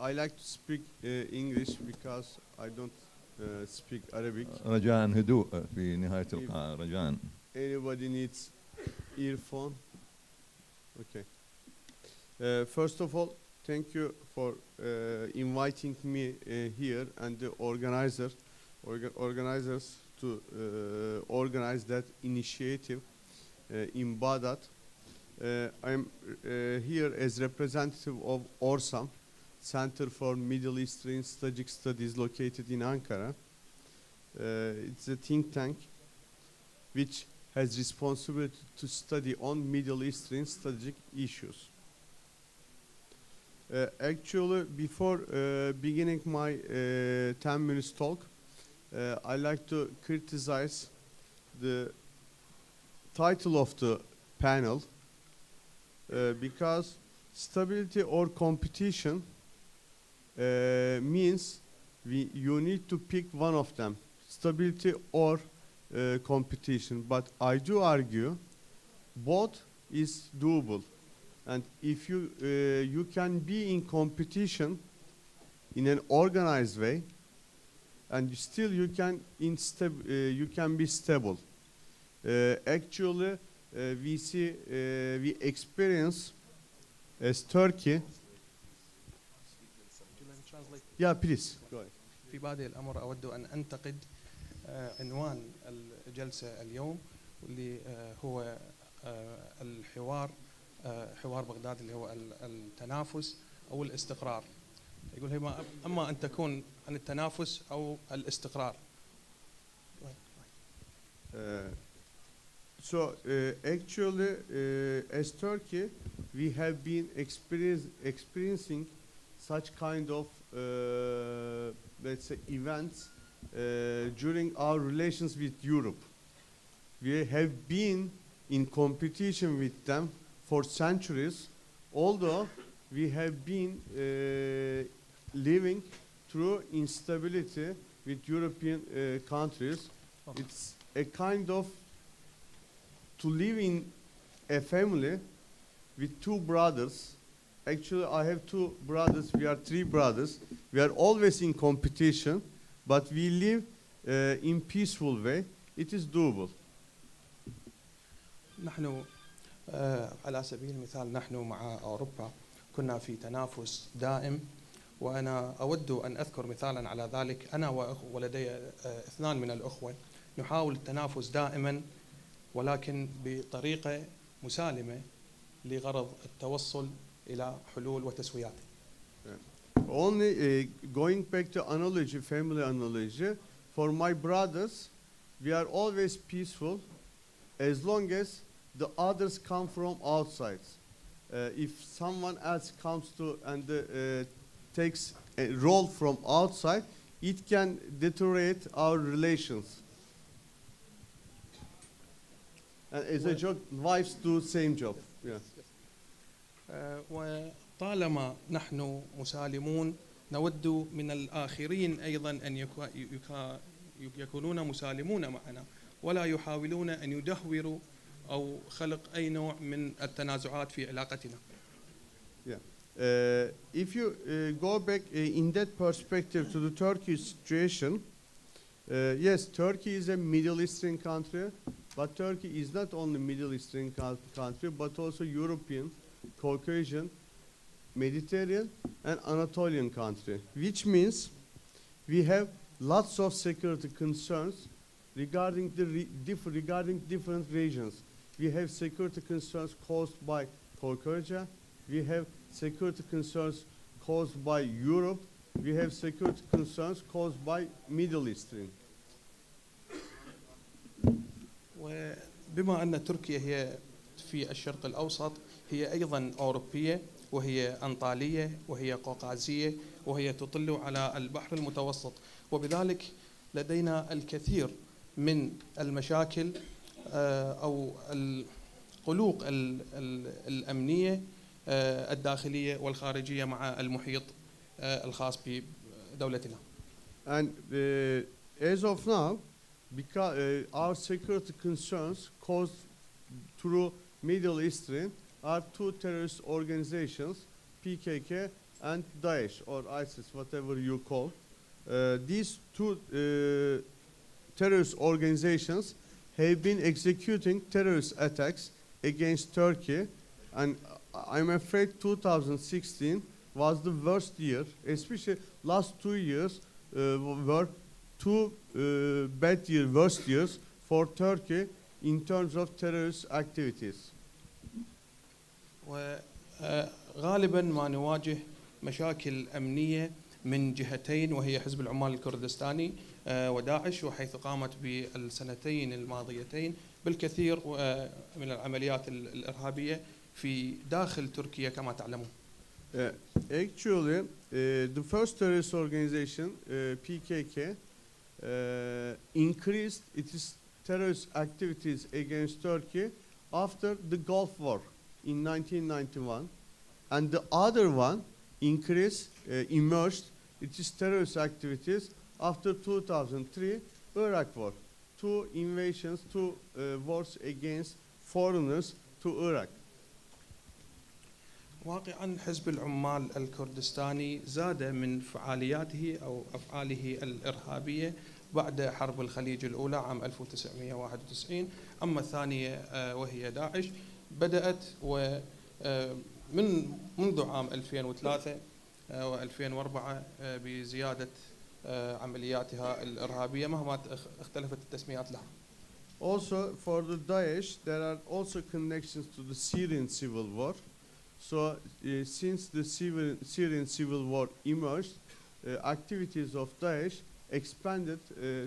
I like to speak English because I don't speak Arabic. رجاء هدوء في نهاية القاعة رجاء. Anybody needs earphone? Okay. First of all, thank you for inviting me here and the organizers to organize that initiative in Baghdad. I'm here as representative of ORSAM, Center for Middle Eastern Strategic Studies, located in Ankara. It's a think tank which has responsibility to study on Middle Eastern strategic issues. Actually, before beginning my 10 minutes talk, I like to criticize the title of the panel because stability or competition means you need to pick one of them, stability or competition. But I do argue both is doable. And if you can be in competition in an organized way, and still you can be stable. Actually, we experience as Turkey. Yeah, please go ahead. في بادئ الأمر أود أن أنتقد عنوان الجلسة اليوم واللي هو الحوار حوار بغداد اللي هو التنافس أو الاستقرار. يقول هي أما أن تكون عن التنافس أو الاستقرار. Actually, as Turkey, we have been experiencing such kind of let's say events during our relations with Europe. We have been in competition with them for centuries, although we have been living through instability with European countries. Okay. It's a kind of to live in a family with two brothers. Actually, I have two brothers. We are three brothers. We are always in competition, but we live in peaceful way. It is doable. نحن على سبيل المثال نحن مع أوروبا كنا في تنافس دائم، وأنا أود أن أذكر مثالا على ذلك. أنا ولدي اثنان من الأخوة نحاول التنافس دائما ولكن بطريقة مسالمة لغرض التوصل إلى حلول وتسويات. Only going back to analogy, family analogy, for my brothers, we are always peaceful as long as the others come from outside. If someone else comes to and takes a role from outside, it can deteriorate our relations. And as a joke, wives do same job. Yeah. وطالما نحن مسالمون نود من الآخرين أيضا أن يكونون مسالمون معنا ولا يحاولون أن يدهوروا أو خلق أي نوع من التنازعات في علاقتنا. Yeah. If you go back in that perspective to the Turkish situation, yes, Turkey is a Middle Eastern country, but Turkey is not only Middle Eastern country, but also European, Caucasian, Mediterranean, and Anatolian country, which means we have lots of security concerns regarding different regions. We have security concerns caused by Caucasia. We have security concerns caused by Europe. We have security concerns caused by Middle Eastern. وبما أن تركيا هي في الشرق الأوسط هي أيضا أوروبية وهي أنطالية وهي قوقازية وهي تطل على البحر المتوسط، وبذلك لدينا الكثير من المشاكل أو القلوق الأمنية الداخلية والخارجية مع المحيط الخاص بدولتنا. And as of now, because our security concerns caused through Middle Eastern are two terrorist organizations, PKK and Daesh or ISIS, whatever you call. These two terrorist organizations have been executing terrorist attacks against Turkey, and I'm afraid 2016 was the worst year, especially last 2 years were two worst years for Turkey in terms of terrorist activities. وغالبا ما نواجه مشاكل أمنية من جهتين، وهي حزب العمال الكردستاني وداعش، وحيث قامت بالسنتين الماضيتين بالكثير من العمليات الإرهابية في داخل تركيا كما تعلمون. Actually, the first terrorist organization, PKK, increased its terrorist activities against Turkey after the Gulf War in 1991, and the other one emerged its terrorist activities after 2003 Iraq War. Two invasions, two wars against foreigners to Iraq. واقعا حزب العمال الكردستاني زاد من فعالياته أو أفعاله الإرهابية بعد حرب الخليج الأولى عام 1991. أما الثانية وهي داعش بدأت منذ عام 2003 و2004 بزيادة عملياتها الإرهابية مهما اختلفت التسميات لها. Also for the Daesh, there are also connections to the Syrian civil war. So since the Syrian civil war emerged, activities of Daesh expanded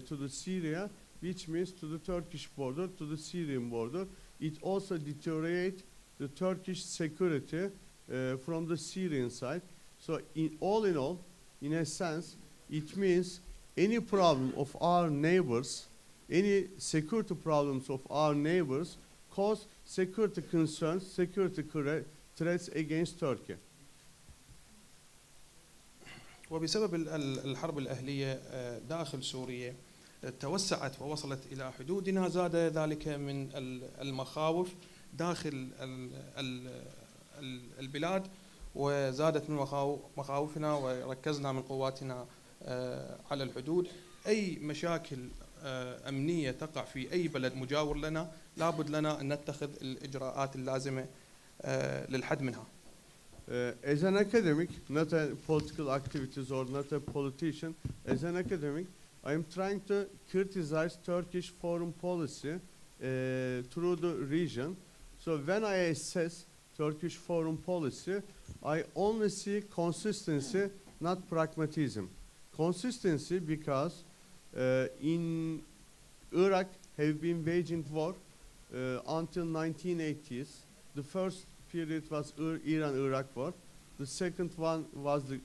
to the Syria, which means to the Turkish border, to the Syrian border. It also deteriorated the Turkish security from the Syrian side. So in all, in a sense, it means any problem of our neighbors, any security problems of our neighbors cause security concerns, security threats against Turkey. وبسبب الحرب الأهلية داخل سوريا توسعت ووصلت إلى حدودنا، زاد ذلك من المخاوف داخل البلاد، وزادت من مخاوفنا وركزنا من قواتنا على الحدود. أي مشاكل أمنية تقع في أي بلد مجاور لنا لابد لنا أن نتخذ الإجراءات اللازمة للحد منها. As an academic, not a political activist or not a politician, as an academic, I am trying to criticize Turkish foreign policy through the region. So when I assess Turkish foreign policy, I only see consistency, not pragmatism. Consistency because in Iraq have been waging war until 1980s. The first period was Iran-Iraq war. The second one was the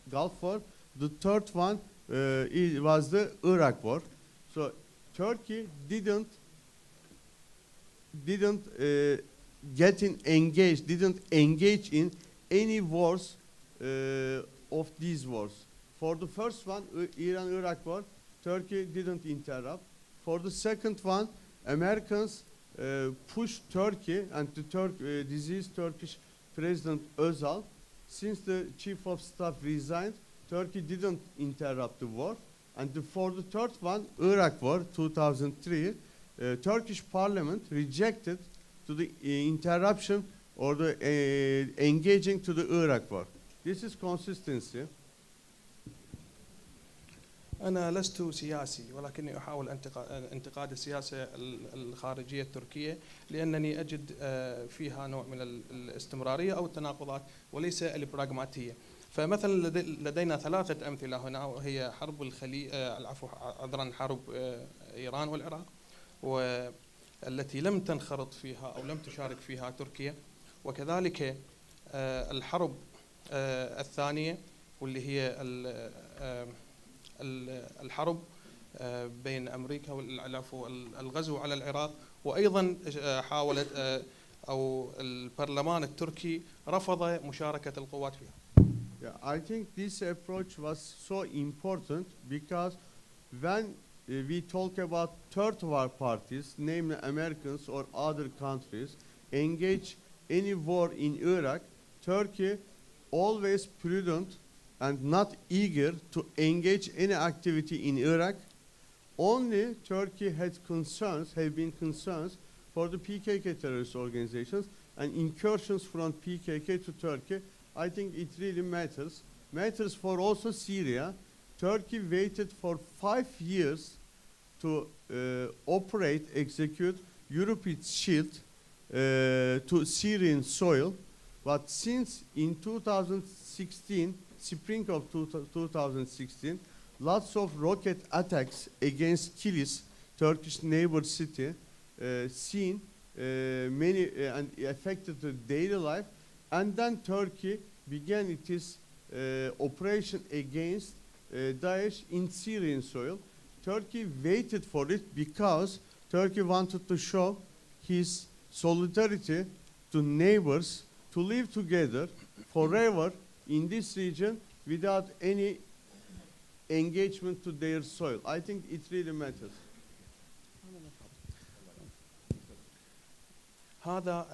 Gulf War. The third one was the Iraq war. So Turkey didn't engage in any wars of these wars. For the first one, Iran-Iraq war, Turkey didn't interrupt. For the second one, Americans pushed Turkey and the deceased Turkish President Özal. Since the chief of staff resigned, Turkey didn't interrupt the war. And for the third one, Iraq war, 2003, Turkish parliament rejected to the interruption or the engaging to the Iraq war. This is consistency. أنا لست سياسي، ولكني أحاول انتقاد السياسة الخارجية التركية لأنني أجد فيها نوع من الاستمرارية أو التناقضات وليس البراغماتية. فمثلا لدينا ثلاثة أمثلة هنا، وهي حرب حرب إيران والعراق، والتي لم تنخرط فيها أو لم تشارك فيها تركيا، وكذلك الحرب الثانية واللي هي الحرب بين أمريكا والغزو على العراق، وأيضا حاولت أو البرلمان التركي رفض مشاركة القوات فيها. I think this approach was so important because when we talk about third world parties, namely Americans or other countries, engage any war in Iraq, Turkey always prudent and not eager to engage any activity in Iraq. Only Turkey have been concerns for the PKK terrorist organizations and incursions from PKK to Turkey. I think it really matters. Matters for also Syria. Turkey waited for 5 years to execute European shield to Syrian soil. But since in 2016, spring of 2016, lots of rocket attacks against Kilis, Turkish neighbor city, seen many and affected the daily life. And then Turkey began its operation against Daesh in Syrian soil. Turkey waited for it because Turkey wanted to show his solidarity to neighbors to live together forever in this region without any engagement to their soil. I think it really matters. هذا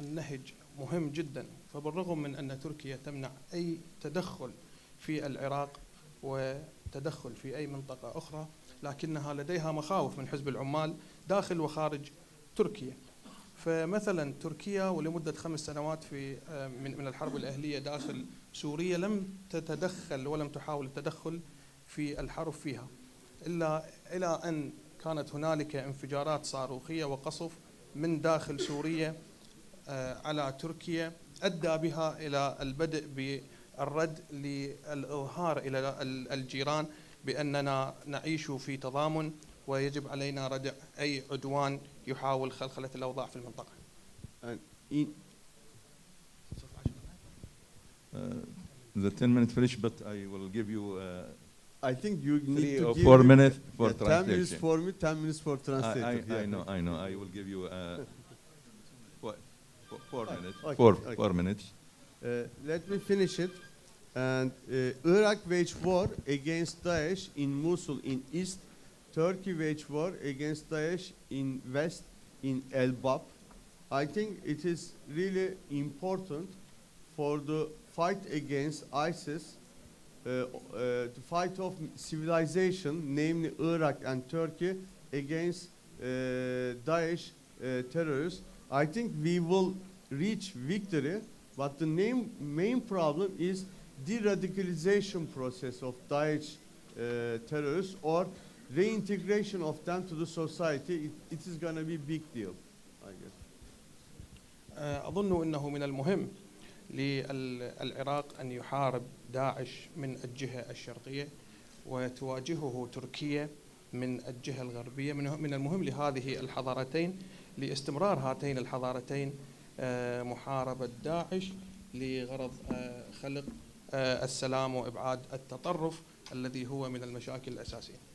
النهج مهم جدا، فبالرغم من أن تركيا تمنع أي تدخل في العراق وتدخل في أي منطقة أخرى، لكنها لديها مخاوف من حزب العمال داخل وخارج تركيا. فمثلا تركيا ولمدة 5 سنوات من الحرب الأهلية داخل سوريا لم تتدخل ولم تحاول التدخل في الحرب فيها، إلا إلى أن كانت هنالك انفجارات صاروخية وقصف من داخل سوريا على تركيا أدى بها إلى البدء بالرد للإظهار إلى الجيران بأننا نعيش في تضامن ويجب علينا ردع أي عدوان يحاول خلخلة الأوضاع في المنطقة. The 10 minutes finished, but I will give you I think you need 3 to or give 4 me minutes for 10 minutes translation. for me, 10 minutes for translator. I know. I will give you 4 minutes. Okay, 4 okay. minutes. Let me finish it. And Iraq waged war against Daesh in Mosul in east. Turkey waged war against Daesh in west, in El Bab. I think it is really important for the fight against ISIS, the fight of civilization, namely Iraq and Turkey, against Daesh terrorists. I think we will reach victory, but the main problem is de-radicalization process of Daesh terrorists or reintegration of them to the society. It is going to be a big deal, I guess. أظن أنه من المهم للعراق أن يحارب داعش من الجهة الشرقية وتواجهه تركيا من الجهة الغربية. من المهم لهذه الحضارتين لاستمرار هاتين الحضارتين محاربة داعش لغرض خلق السلام وإبعاد التطرف الذي هو من المشاكل الأساسية.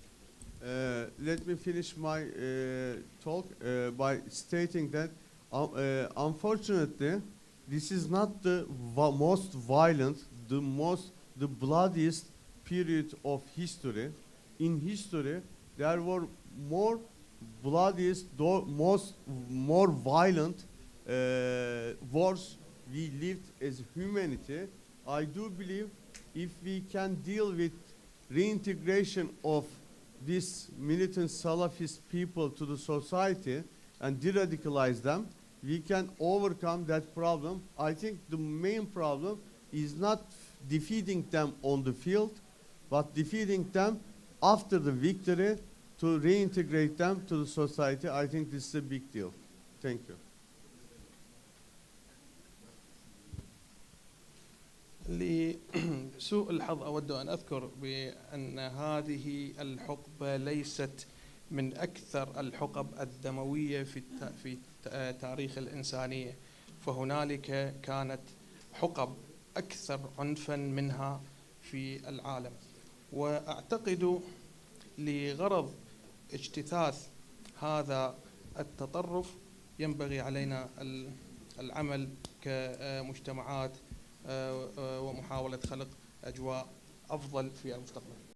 Let me finish my talk by stating that unfortunately this is not the most violent, the bloodiest period of history. In history, there were more bloodiest, more violent wars we lived as humanity. I do believe if we can deal with reintegration of these militant Salafist people to the society and de-radicalize them, we can overcome that problem. I think the main problem is not defeating them on the field, but defeating them after the victory to reintegrate them to the society. I think this is a big deal. Thank you. لسوء الحظ أود أن أذكر بأن هذه الحقبة ليست من أكثر الحقب الدموية في تاريخ الإنسانية، فهنالك كانت حقب أكثر عنفا منها في العالم. وأعتقد لغرض اجتثاث هذا التطرف ينبغي علينا العمل كمجتمعات ومحاولة خلق أجواء أفضل في المستقبل.